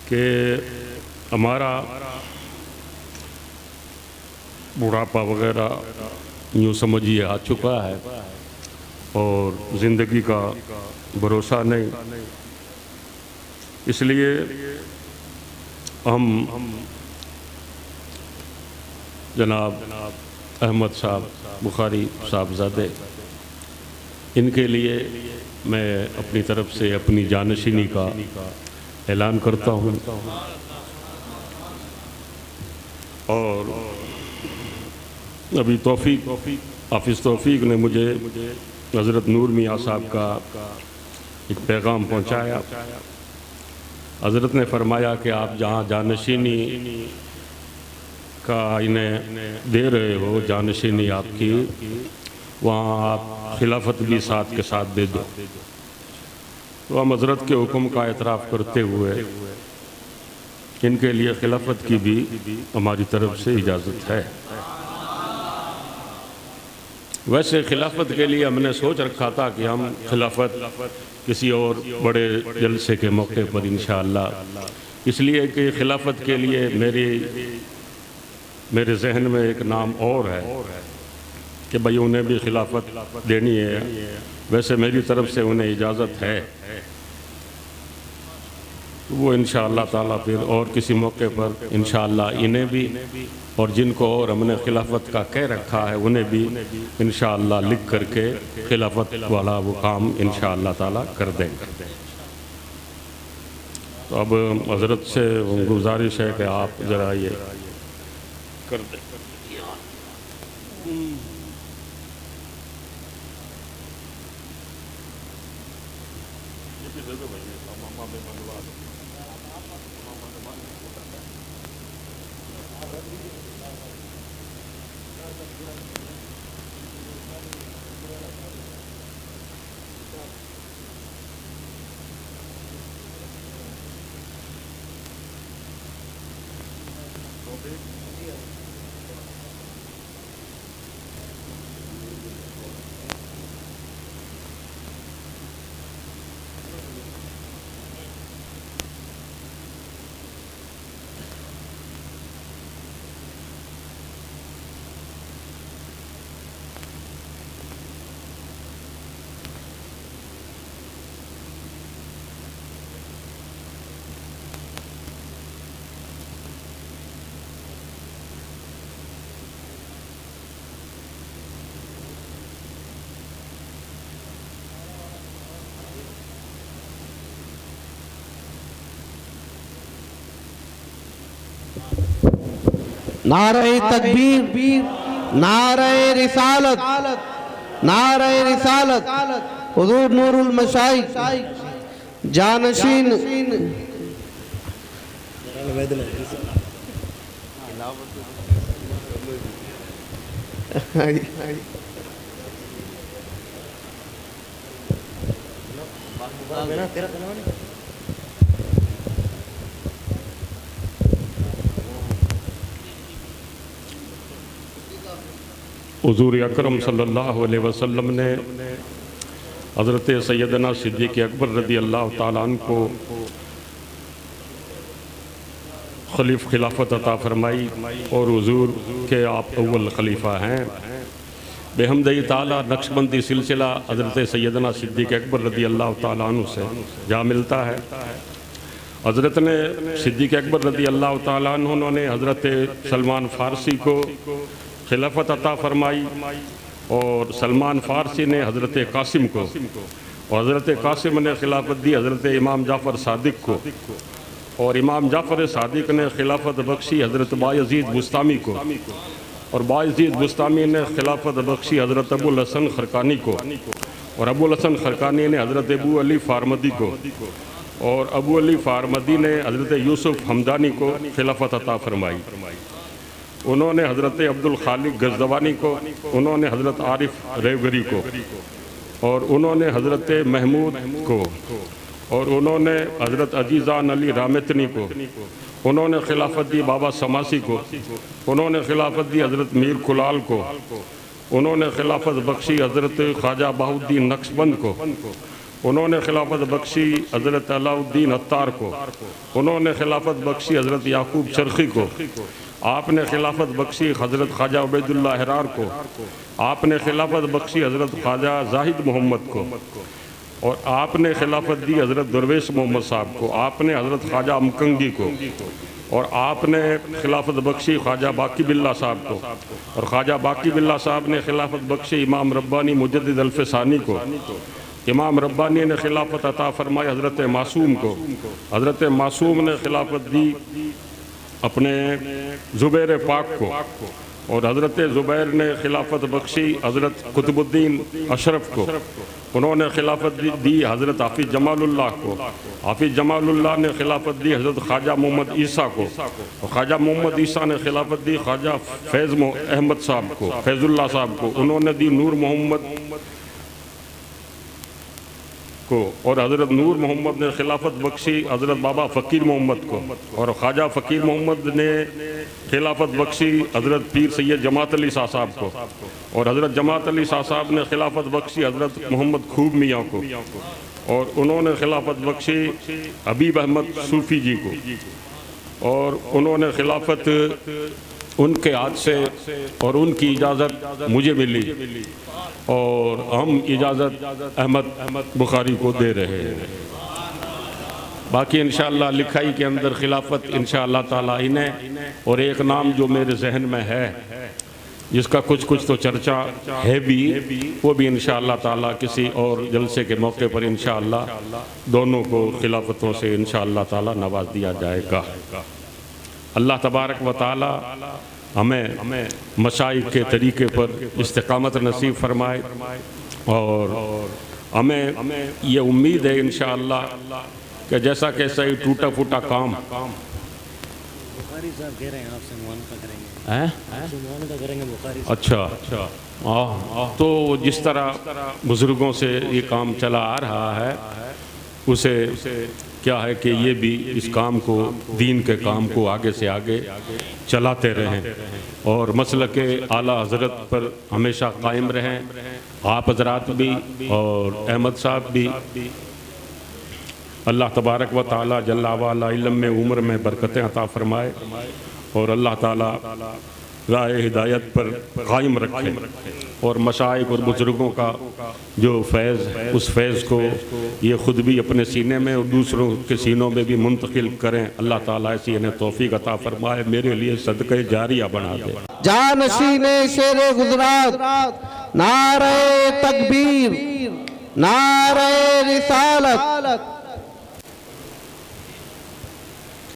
کہ ہمارا بڑھاپا وغیرہ یوں سمجھیے آ چکا ہے اور زندگی کا بھروسہ نہیں، اس لیے ہم جناب احمد صاحب بخاری صاحبزادے ان کے لیے میں اپنی طرف سے اپنی جانشینی کا اعلان کرتا ہوں، اور ابھی حافظ توفیق نے مجھے حضرت نور میاں صاحب کا ایک پیغام پہنچایا۔ حضرت نے فرمایا کہ آپ جہاں جانشینی کا انہیں دے رہے ہو، جانشینی آپ کی، وہاں آپ خلافت بھی ساتھ کے ساتھ دے دو۔ تو ہم حضرت کے حکم کا اعتراف کرتے ہوئے ان کے لیے خلافت کی بھی ہماری طرف سے اجازت ہے۔ ویسے خلافت کے لیے ہم نے سوچ رکھا تھا کہ ہم خلافت کسی اور بڑے جلسے کے موقع پر انشاءاللہ، اس لیے کہ خلافت کے لیے میرے ذہن میں ایک نام اور ہے کہ بھئی انہیں بھی خلافت دینی ہے۔ ویسے میری طرف سے انہیں اجازت ہے، وہ انشاءاللہ تعالیٰ پھر اور کسی موقع پر انشاءاللہ انہیں بھی، اور جن کو اور ہم نے خلافت کا کہہ رکھا ہے انہیں بھی انشاءاللہ لکھ کر کے خلافت والا وہ کام انشاءاللہ تعالیٰ کر دیں گے۔ تو اب حضرت سے گزارش ہے کہ آپ ذرا یہ کر دیں۔ نعرہ تکبیر، نعرہ رسالت، نعرہ رسالت، حضور نور المشائخ جانشین حضور اکرم صلی اللہ علیہ وسلم نے حضرت سیدنا صدیق اکبر رضی اللہ تعالیٰ عنہ کو خلافت عطا فرمائی، اور حضور کے آپ اول خلیفہ ہیں۔ بحمدہ تعالیٰ نقشبندی سلسلہ حضرت سیدنا صدیق اکبر رضی اللہ تعالیٰ عنہ سے جا ملتا ہے۔ حضرت نے صدیق اکبر رضی اللہ تعالیٰ عنہ انہوں نے حضرت سلمان فارسی کو خلافت عطا فرمائی، اور سلمان فارسی نے حضرت قاسم کو، اور حضرت قاسم نے خلافت دی حضرت امام جعفر صادق کو، اور امام جعفر صادق نے خلافت بخشی حضرت بایزید بستامی کو، اور بایزید بستامی نے خلافت بخشی حضرت ابو الحسن خرقانی کو، اور ابو الحسن خرقانی نے حضرت ابو علی فارمدی کو، اور ابو علی فارمدی نے حضرت یوسف حمدانی کو خلافت عطا فرمائی۔ انہوں نے حضرت عبد الخالق غزوانی کو، انہوں نے حضرت عارف ریوگری کو، اور انہوں نے حضرت محمود کو، اور انہوں نے حضرت عزیزان علی رامتنی کو، انہوں نے خلافت دی بابا سماسی کو، انہوں نے خلافت دی حضرت میر کلال کو، انہوں نے خلافت بخشی حضرت خواجہ بہاؤالدین نقشبند کو، انہوں نے خلافت بخشی حضرت علاؤالدین عطار کو، انہوں نے خلافت بخشی حضرت یعقوب چرخی کو، آپ نے خلافت بخشی حضرت خواجہ عبید اللہ حرار کو، آپ نے خلافت بخشی حضرت خواجہ زاہد محمد کو، اور آپ نے خلافت دی حضرت درویش محمد صاحب کو، آپ نے حضرت خواجہ امکنگی کو، اور آپ نے خلافت بخشی خواجہ باقی باللہ صاحب کو، اور خواجہ باقی باللہ صاحب نے خلافت بخشی امام ربانی مجدد الفسانی کو، امام ربانی نے خلافت عطا فرمائی حضرت معصوم کو، حضرت معصوم نے خلافت دی اپنے زبیر پاک کو، اور حضرت زبیر نے خلافت بخشی حضرت قطب الدین اشرف کو، انہوں نے خلافت دی حضرت حافظ جمال اللہ کو، حافظ جمال اللہ نے خلافت دی حضرت خواجہ محمد عیسیٰ کو، اور خواجہ محمد عیسیٰ نے خلافت دی خواجہ فیض احمد صاحب کو، فیض اللہ صاحب کو، انہوں نے دی نور محمد کو، اور حضرت نور محمد نے خلافت بخشی حضرت بابا فقیر محمد کو، اور خواجہ فقیر محمد نے خلافت بخشی حضرت پیر سید جماعت علی شاہ صاحب کو، اور حضرت جماعت علی شاہ صاحب نے خلافت بخشی حضرت محمد خوب میاں کو، اور انہوں نے خلافت بخشی حبیب احمد صوفی جی کو، اور انہوں نے خلافت ان کے ہاتھ سے اور ان کی اجازت مجھے ملی، اور ہم اجازت احمد بخاری کو دے رہے ہیں۔ باقی انشاءاللہ لکھائی کے اندر خلافت انشاءاللہ تعالیٰ انہیں، اور ایک نام جو میرے ذہن میں ہے جس کا کچھ تو چرچا ہے بھی، وہ بھی انشاءاللہ تعالیٰ کسی اور جلسے کے موقع پر انشاءاللہ دونوں کو خلافتوں سے انشاءاللہ تعالیٰ نواز دیا جائے گا۔ اللہ تبارک و تعالیٰ ہمیں مشائخ کے طریقے پر استقامت نصیب فرمائے، اور ہمیں یہ امید ہے انشاءاللہ کہ جیسا کہ صحیح ٹوٹا پھوٹا کام بخاری صاحب کہہ رہے ہیں آپ سے معاونہ کریں گے بخاری صاحب۔ اچھا، تو جس طرح بزرگوں سے یہ کام چلا آ رہا ہے، اسے کیا ہے کہ یہ بھی اس کام کو، دین کے کام کو آگے سے آگے چلاتے رہیں، اور مسلک اعلیٰ حضرت پر ہمیشہ قائم رہیں، آپ حضرات بھی اور احمد صاحب بھی۔ اللہ تبارک و تعالیٰ جل وعلا علم میں عمر میں برکتیں عطا فرمائے، اور اللہ تعالیٰ راہ ہدایت پر قائم رکھے، اور مشائخ اور بزرگوں کا جو فیض، اس فیض کو یہ خود بھی اپنے سینے میں اور دوسروں کے سینوں میں بھی منتقل کریں۔ اللہ تعالیٰ ایسی انہیں توفیق عطا فرمائے، میرے لیے صدقہ جاریہ بنا دے۔ جانشین شیر گجرات، نعرہ تکبیر، نعرہ رسالت۔